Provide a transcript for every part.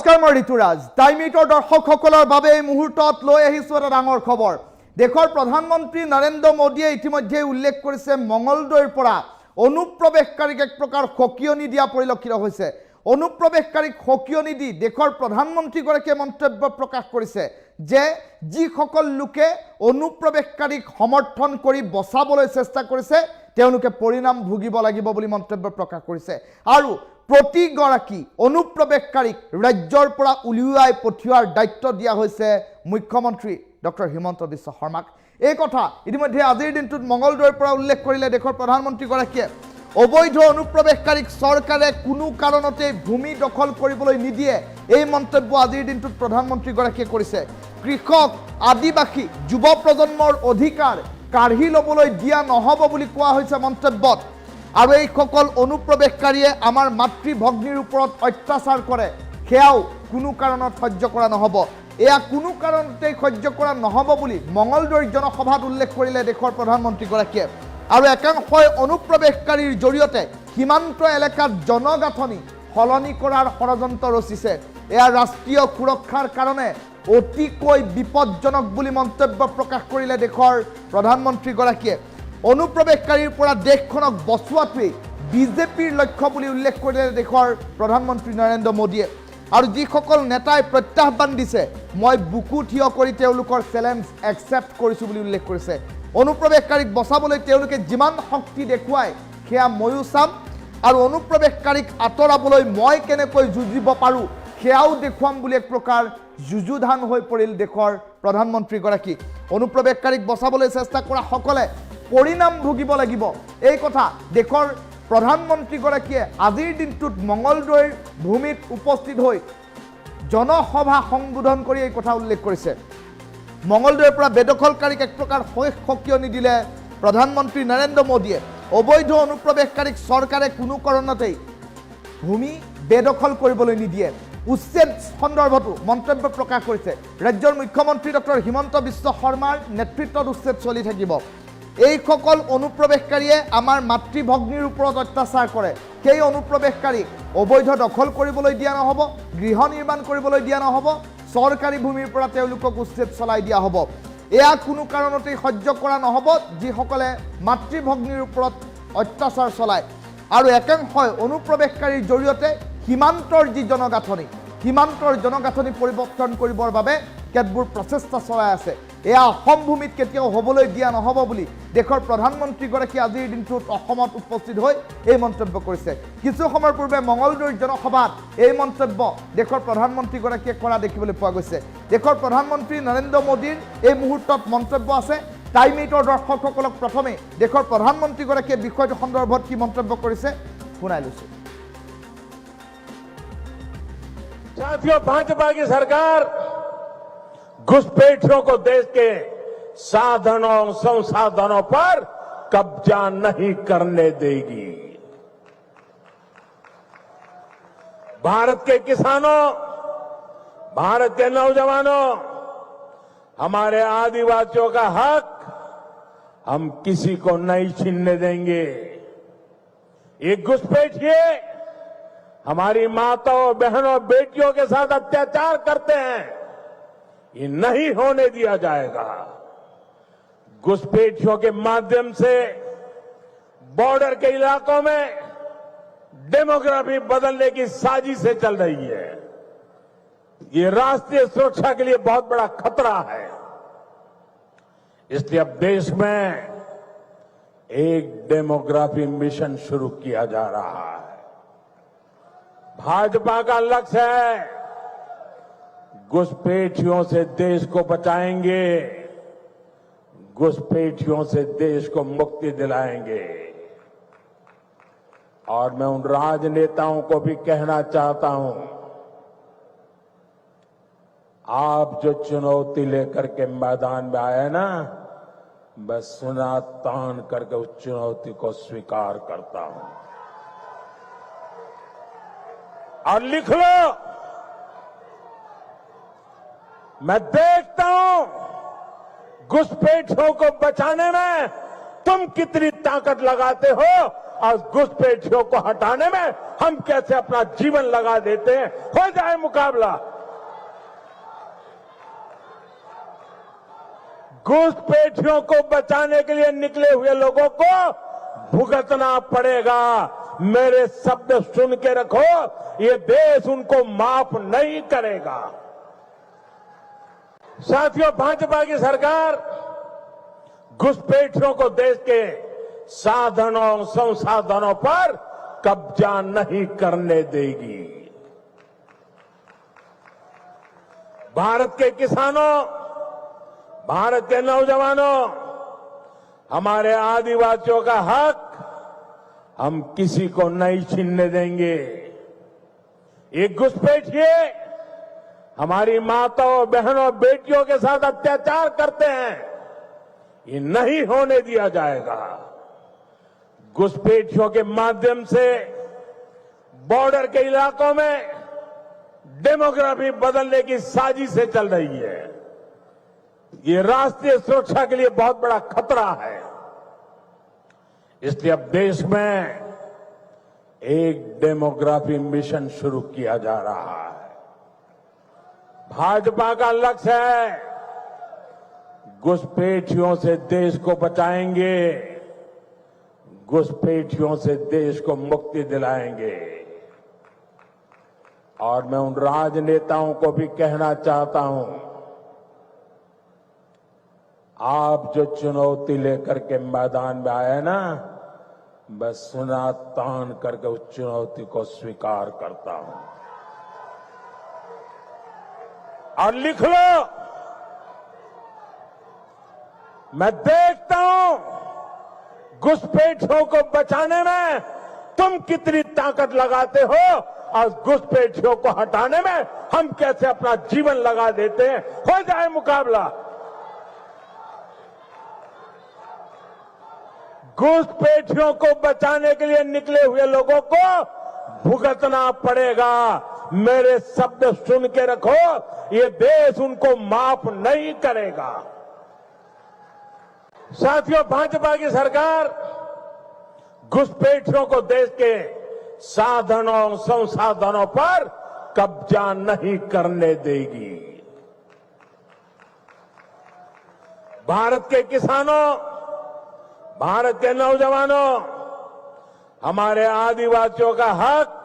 নমস্কাৰ মই ঋতুৰাজ টাইমিটৰ দৰ্শকসকলৰ বাবে এই মুহূৰ্তত লৈ আহিছো এটা ডাঙৰ খবৰ দেশৰ প্ৰধানমন্ত্ৰী নৰেন্দ্ৰ মোদীয়ে ইতিমধ্যে উল্লেখ কৰিছে মঙ্গলদৈৰ পৰা অনুপ্ৰৱেশকাৰীক এক প্ৰকাৰ খকিয়নি দিয়া পৰিলক্ষিত হৈছে অনুপ্ৰৱেশকাৰীক খকিয়নি দি দেশৰ প্ৰধানমন্ত্ৰীগৰাকীয়ে মন্তব্য প্ৰকাশ কৰিছে যে যিসকল লোকে অনুপ্ৰৱেশকাৰীক সমৰ্থন কৰি বচাবলৈ চেষ্টা কৰিছে তেওঁলোকে পৰিণাম ভুগিব লাগিব বুলি মন্তব্য প্ৰকাশ কৰিছে আৰু প্ৰতিগৰাকী অনুপ্ৰৱেশকাৰীক ৰাজ্যৰ পৰা উলিয়াই পঠিওৱাৰ দায়িত্ব দিয়া হৈছে মুখ্যমন্ত্ৰী ডক্টৰ হিমন্ত বিশ্ব শৰ্মাক এই কথা ইতিমধ্যে আজিৰ দিনটোত মঙ্গলদৈৰ পৰা উল্লেখ কৰিলে দেশৰ প্ৰধানমন্ত্ৰীগৰাকীয়ে অবৈধ অনুপ্ৰৱেশকাৰীক চৰকাৰে কোনো কাৰণতে ভূমি দখল কৰিবলৈ নিদিয়ে এই মন্তব্য আজিৰ দিনটোত প্ৰধানমন্ত্ৰীগৰাকীয়ে কৰিছে কৃষক আদিবাসী যুৱ প্ৰজন্মৰ অধিকাৰ কাঢ়ি ল'বলৈ দিয়া নহব বুলি কোৱা হৈছে মন্তব্যত আৰু এই সকল অনুপ্ৰৱেশকাৰীয়ে আমাৰ মাতৃ ভগ্নীৰ ওপৰত অত্যাচাৰ কৰে হেয়াও কোনো কাৰণত সহ্য কৰা নহব এয়া কোনো কাৰণতে সহ্য কৰা নহব বুলি মঙ্গলদৈৰ জনসভাত উল্লেখ কৰিলে দেশৰ প্ৰধানমন্ত্ৰীগৰাকীয়ে আৰু একাংশই অনুপ্ৰৱেশকাৰীৰ জৰিয়তে সীমান্ত এলেকাত জনগাঁথনি সলনি কৰাৰ ষড়যন্ত্ৰ ৰচিছে এয়া ৰাষ্ট্ৰীয় সুৰক্ষাৰ কাৰণে অতিকৈ বিপদজনক বুলি মন্তব্য প্ৰকাশ কৰিলে দেশৰ প্ৰধানমন্ত্ৰীগৰাকীয়ে অনুপ্ৰৱেশকাৰীৰ পৰা দেশখনক বচোৱাটোৱেই বিজেপিৰ লক্ষ্য বুলি উল্লেখ কৰিলে দেশৰ প্ৰধানমন্ত্ৰী নৰেন্দ্ৰ মোদীয়ে আৰু যিসকল নেতাই প্ৰত্যাহ্বান দিছে মই বুকু থিয় কৰি তেওঁলোকৰ চ্যালেঞ্জ একচেপ্ট কৰিছো বুলি উল্লেখ কৰিছে অনুপ্ৰৱেশকাৰীক বচাবলৈ তেওঁলোকে যিমান শক্তি দেখুৱাই সেয়া ময়ো চাম আৰু অনুপ্ৰৱেশকাৰীক আঁতৰাবলৈ মই কেনেকৈ যুঁজিব পাৰোঁ সেয়াও দেখুৱাম বুলি এক প্ৰকাৰ যুযুধান হৈ পৰিল দেশৰ প্ৰধানমন্ত্ৰীগৰাকী অনুপ্ৰৱেশকাৰীক বচাবলৈ চেষ্টা কৰা সকলে পৰিণাম ভুগিব লাগিব এই কথা দেশৰ প্ৰধানমন্ত্ৰীগৰাকীয়ে আজিৰ দিনটোত মঙ্গলদৈৰ ভূমিত উপস্থিত হৈ জনসভা সম্বোধন কৰি এই কথা উল্লেখ কৰিছে মঙ্গলদৈৰ পৰা বেদখলকাৰীক এক প্ৰকাৰ খকিয়নি দিলে প্ৰধানমন্ত্ৰী নৰেন্দ্ৰ মোদীয়ে অবৈধ অনুপ্ৰৱেশকাৰীক চৰকাৰে কোনো কাৰণতেই ভূমি বেদখল কৰিবলৈ নিদিয়ে উচ্ছেদ সন্দৰ্ভতো মন্তব্য প্ৰকাশ কৰিছে ৰাজ্যৰ মুখ্যমন্ত্ৰী ডক্টৰ হিমন্ত বিশ্ব শৰ্মাৰ নেতৃত্বত উচ্ছেদ চলি থাকিব এই সকল অনুপ্ৰৱেশকাৰীয়ে আমাৰ মাতৃ ভগ্নীৰ ওপৰত অত্যাচাৰ কৰে সেই অনুপ্ৰৱেশকাৰীক অবৈধ দখল কৰিবলৈ দিয়া নহব গৃহ নিৰ্মাণ কৰিবলৈ দিয়া নহব চৰকাৰী ভূমিৰ পৰা তেওঁলোকক উচ্ছেদ চলাই দিয়া হ'ব এয়া কোনো কাৰণতে সহ্য কৰা নহব যিসকলে মাতৃ ভগ্নীৰ ওপৰত অত্যাচাৰ চলায় আৰু একাংশই অনুপ্ৰৱেশকাৰীৰ জৰিয়তে সীমান্তৰ যি জনগাঁথনি পৰিৱৰ্তন কৰিবৰ বাবে কেতবোৰ প্ৰচেষ্টা চলাই আছে এয়া অসম ভূমিত কেতিয়াও হ'বলৈ দিয়া নহব বুলি দেশৰ প্ৰধানমন্ত্ৰীগৰাকী আজিৰ দিনটোত অসমত উপস্থিত হৈ এই মন্তব্য কৰিছে কিছু সময়ৰ পূৰ্বে মঙ্গলদৈৰ জনসভাত এই মন্তব্য দেশৰ প্ৰধানমন্ত্ৰীগৰাকীয়ে কৰা দেখিবলৈ পোৱা গৈছে দেশৰ প্ৰধানমন্ত্ৰী নৰেন্দ্ৰ মোদীৰ এই মুহূৰ্তত মন্তব্য আছে টাইমিটৰ দৰ্শকসকলক প্ৰথমে দেশৰ প্ৰধানমন্ত্ৰীগৰাকীয়ে বিষয়টো সন্দৰ্ভত কি মন্তব্য কৰিছে শুনাই লৈছো साथियों भाजपा की सरकार घुसपैठियों को देश के साधनों संसाधनों पर कब्जा नहीं करने देगी भारत के किसानों भारत के नौजवानों हमारे आदिवासियों का हक हम किसी को नहीं छीनने देंगे ये घुसपैठिए हमारी माताओं बहनों बेटियों के साथ अत्याचार करते हैं ये नहीं होने दिया जाएगा घुसपैठियों के माध्यम से बॉर्डर के इलाकों में डेमोग्राफी बदलने की साजिशें चल रही है ये राष्ट्रीय सुरक्षा के लिए बहुत बड़ा खतरा है इसलिए अब देश में एक डेमोग्राफी मिशन शुरू किया जा रहा है भाजपा का लक्ष्य है घुसपैठियों से देश को बचाएंगे घुसपैठियों से देश को मुक्ति दिलाएंगे और मैं उन राजनेताओं को भी कहना चाहता हूं आप जो चुनौती लेकर के मैदान में आए ना मैं सुना तान करके उस चुनौती को स्वीकार करता हूं और लिख लो मैं देखता हूं घुसपैठियों को बचाने में तुम कितनी ताकत लगाते हो और घुसपैठियों को हटाने में हम कैसे अपना जीवन लगा देते हैं। हो जाए मुकाबला। घुसपैठियों को बचाने के लिए निकले हुए लोगों को भुगतना पड़ेगा। मेरे शब्द सुन के रखो, ये देश उनको माफ नहीं करेगा। साथियों, भाजपा की सरकार घुसपैठियों को देश के साधनों संसाधनों पर कब्जा नहीं करने देगी। भारत के किसानों, भारत के नौजवानों, हमारे आदिवासियों का हक हम किसी को नहीं छीनने देंगे। ये घुसपैठिए हमारी माताओं, बहनों, बेटियों के साथ अत्याचार करते हैं, ये नहीं होने दिया जाएगा। घुसपैठियों के माध्यम से बॉर्डर के इलाकों में डेमोग्राफी बदलने की साजिशें चल रही है। ये राष्ट्रीय सुरक्षा के लिए बहुत बड़ा खतरा है। इसलिए अब देश में एक डेमोग्राफी मिशन शुरू किया जा रहा है। भाजपा का लक्ष्य है घुसपैठियों से देश को बचाएंगे, घुसपैठियों से देश को मुक्ति दिलाएंगे। और मैं उन राजनेताओं को भी कहना चाहता हूं, आप जो चुनौती लेकर के मैदान में आए ना, बस सुना तान करके उस चुनौती को स्वीकार करता हूं। और लिख लो, मैं देखता हूं घुसपैठियों को बचाने में तुम कितनी ताकत लगाते हो और घुसपैठियों को हटाने में हम कैसे अपना जीवन लगा देते हैं। हो जाए मुकाबला। घुसपैठियों को बचाने के लिए निकले हुए लोगों को भुगतना पड़ेगा। मेरे शब्द सुन के रखो, ये देश उनको माफ नहीं करेगा। साथियों, भाजपा की सरकार घुसपैठियों को देश के साधनों संसाधनों पर कब्जा नहीं करने देगी। भारत के किसानों, भारत के नौजवानों, हमारे आदिवासियों का हक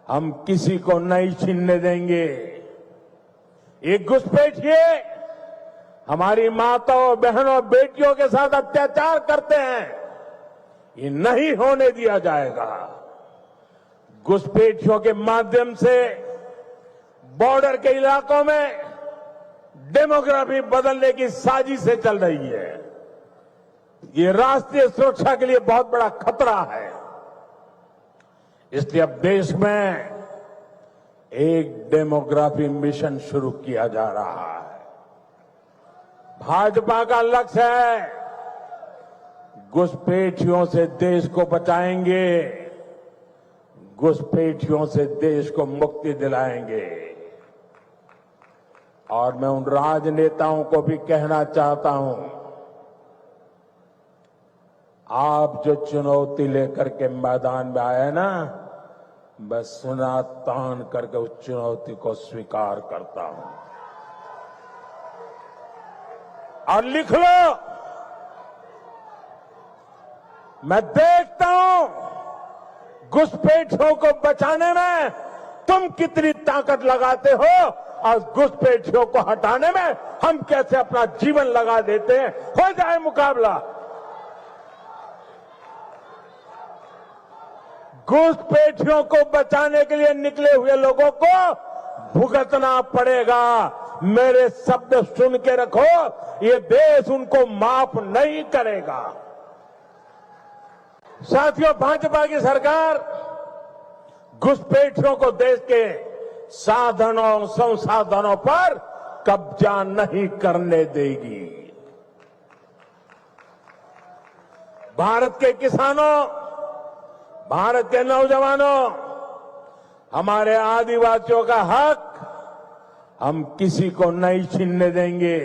हम किसी को नहीं छीनने देंगे। ये घुसपैठिए हमारी माताओं, बहनों, बेटियों के साथ अत्याचार करते हैं, ये नहीं होने दिया जाएगा। घुसपैठियों के माध्यम से बॉर्डर के इलाकों में डेमोग्राफी बदलने की साजिशें चल रही है। ये राष्ट्रीय सुरक्षा के लिए बहुत बड़ा खतरा है। इसलिए अब देश में एक डेमोग्राफी मिशन शुरू किया जा रहा है। भाजपा का लक्ष्य है घुसपैठियों से देश को बचाएंगे, घुसपैठियों से देश को मुक्ति दिलाएंगे। और मैं उन राजनेताओं को भी कहना चाहता हूं, आप जो चुनौती लेकर के मैदान में आए ना, बस सुना तान करके उस चुनौती को स्वीकार करता हूं। और लिख लो, मैं देखता हूं घुसपैठियों को बचाने में तुम कितनी ताकत लगाते हो और घुसपैठियों को हटाने में हम कैसे अपना जीवन लगा देते हैं। हो जाए मुकाबला। घुसपैठियों को बचाने के लिए निकले हुए लोगों को भुगतना पड़ेगा। मेरे शब्द सुन के रखो, ये देश उनको माफ नहीं करेगा। साथियों, भाजपा की सरकार घुसपैठियों को देश के साधनों संसाधनों पर कब्जा नहीं करने देगी। भारत के किसानों, भारत के नौजवानों, हमारे आदिवासियों का हक हम किसी को नहीं छीनने देंगे।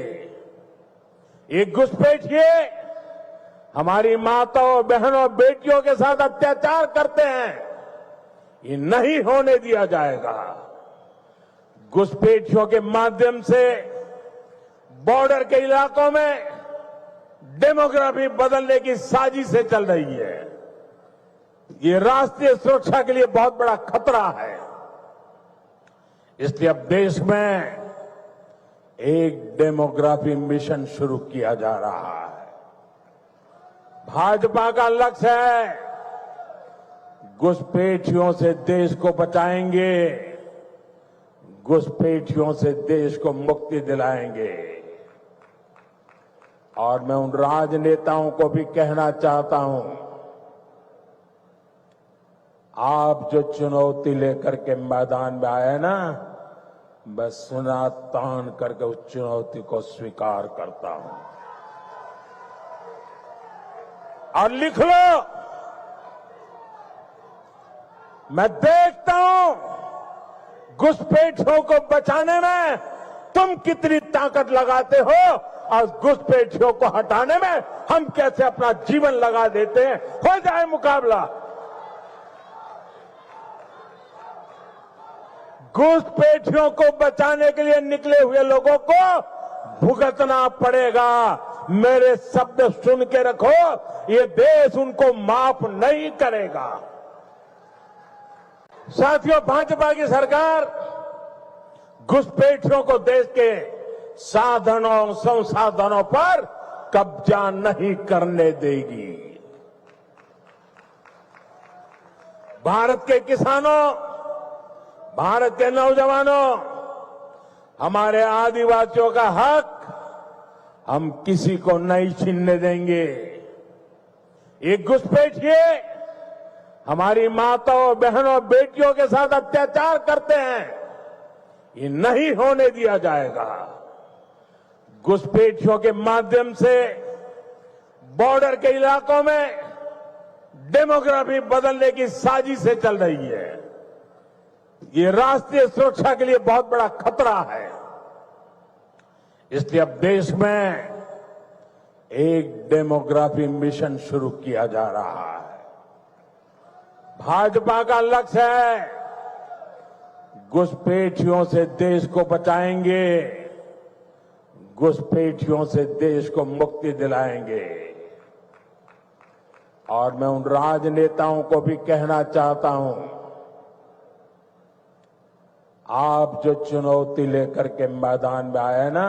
ये घुसपैठिए हमारी माताओं बहनों बेटियों के साथ अत्याचार करते हैं, ये नहीं होने दिया जाएगा। घुसपैठियों के माध्यम से बॉर्डर के इलाकों में डेमोग्राफी बदलने की साजिशें चल रही है। ये राष्ट्रीय सुरक्षा के लिए बहुत बड़ा खतरा है। इसलिए अब देश में एक डेमोग्राफी मिशन शुरू किया जा रहा है। भाजपा का लक्ष्य है घुसपैठियों से देश को बचाएंगे, घुसपैठियों से देश को मुक्ति दिलाएंगे। और मैं उन राजनेताओं को भी कहना चाहता हूं, आप जो चुनौती लेकर के मैदान में आए ना, मैं सुना तान करके उस चुनौती को स्वीकार करता हूं। और लिख लो, मैं देखता हूं घुसपैठियों को बचाने में तुम कितनी ताकत लगाते हो और घुसपैठियों को हटाने में हम कैसे अपना जीवन लगा देते हैं। हो जाए मुकाबला। घुसपैठियों को बचाने के लिए निकले हुए लोगों को भुगतना पड़ेगा। मेरे शब्द सुन के रखो, ये देश उनको माफ नहीं करेगा। साथियों, भाजपा की सरकार घुसपैठियों को देश के साधनों संसाधनों पर कब्जा नहीं करने देगी। भारत के किसानों, भारत के नौजवानों, हमारे आदिवासियों का हक हम किसी को नहीं छीनने देंगे। ये घुसपैठिए हमारी माताओं बहनों बेटियों के साथ अत्याचार करते हैं, ये नहीं होने दिया जाएगा। घुसपैठियों के माध्यम से बॉर्डर के इलाकों में डेमोग्राफी बदलने की साजिशें चल रही है। ये राष्ट्रीय सुरक्षा के लिए बहुत बड़ा खतरा है। इसलिए अब देश में एक डेमोग्राफी मिशन शुरू किया जा रहा है। भाजपा का लक्ष्य है घुसपैठियों से देश को बचाएंगे, घुसपैठियों से देश को मुक्ति दिलाएंगे। और मैं उन राजनेताओं को भी कहना चाहता हूं, आप जो चुनौती लेकर के मैदान में आए ना,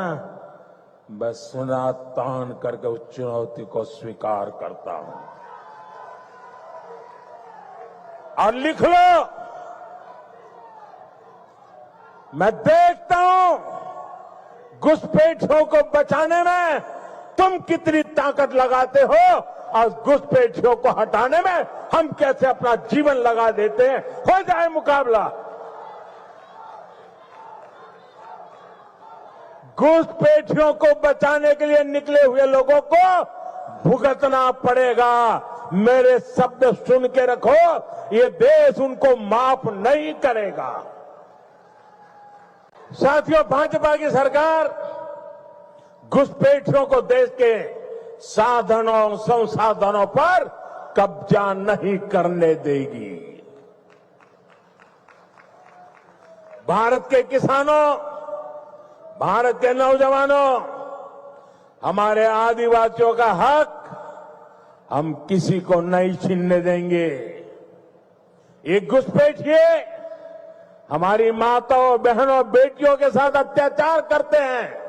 मैं सुना तान करके उस चुनौती को स्वीकार करता हूं। और लिख लो, मैं देखता हूं घुसपैठियों को बचाने में तुम कितनी ताकत लगाते हो और घुसपैठियों को हटाने में हम कैसे अपना जीवन लगा देते हैं। हो जाए मुकाबला। घुसपैठियों को बचाने के लिए निकले हुए लोगों को भुगतना पड़ेगा। मेरे शब्द सुन के रखो, ये देश उनको माफ नहीं करेगा। साथियों, भाजपा की सरकार घुसपैठियों को देश के साधनों संसाधनों पर कब्जा नहीं करने देगी। भारत के किसानों, भारत के नौजवानों, हमारे आदिवासियों का हक हम किसी को नहीं छीनने देंगे। ये घुसपैठिए हमारी माताओं बहनों बेटियों के साथ अत्याचार करते हैं,